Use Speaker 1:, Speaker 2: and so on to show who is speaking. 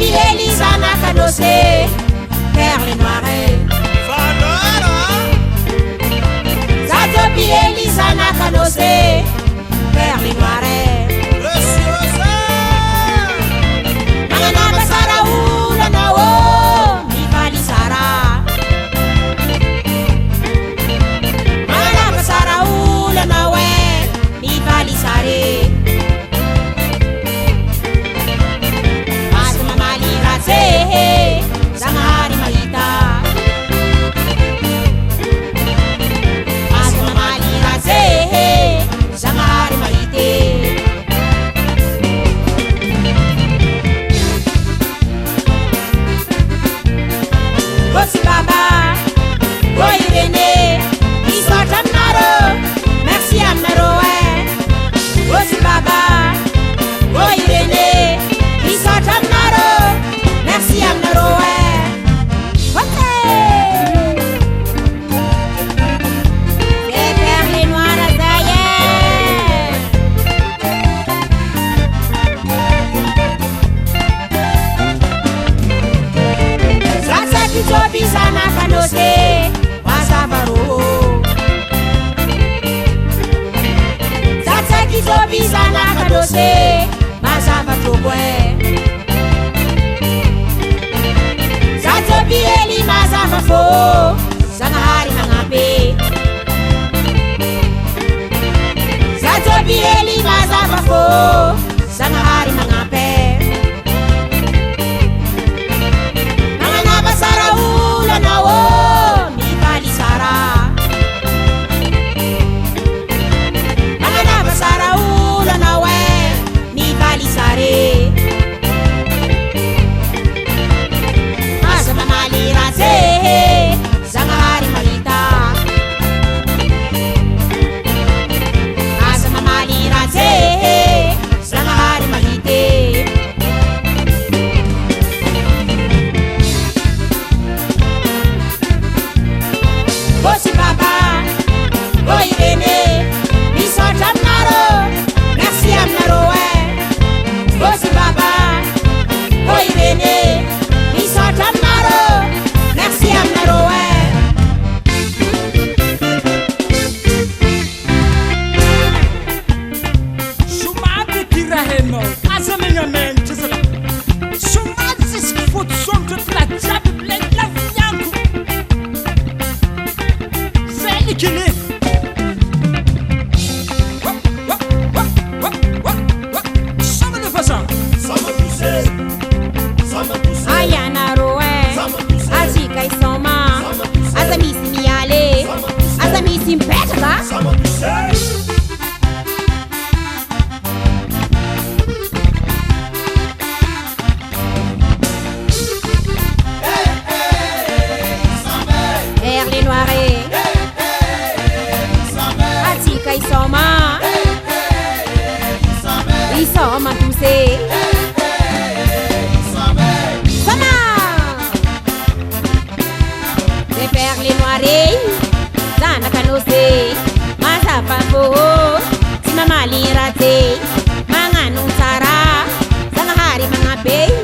Speaker 1: Elisana Cadossé, perle noire. Zatopi Elisana Cadossé, perle noire. Nana Basara Ula Nawo, mi Balisara. Nana Basara Ula Nawe, mi Balisare. Sangari mahita Asma malira zehe Sangari mahite Bosi baba Boy René Isot amnaro Merci amnaro Bosi baba Boy René Isot amnaro Merci amnaro Bisana Cadossé, Mazavaro. Tata Kizo Bisana Cadossé, Mazavato. Zato Bieli Mazavafo, Sangari Mangape. Zato Bieli Mazavafo, Sangari Mangape. Nawo mi Balisara Nana Basara ula nawe mi Balisare Asa malira ze Sangari malita Asa malira ze Sangari malite Bosi baba, boy René, Isot amnaro, merci amnaro Bosi baba, boy René, Isot amnaro, merci amnaro
Speaker 2: Shumate tiraheno, azamenya menches. Shumatis foot son to la jabi blend la yanku. Kili Sama de façon
Speaker 3: Sama poussé
Speaker 1: Ayana roe Azika isoma Azamisi miale Azamisi mpeta
Speaker 3: Sama poussé
Speaker 1: Perle noire Azika isoma Isoma poussé Sama Des perles noires Zana Cadossé Mazavafo Si mama lirate Manganu Sara Sangahari mangape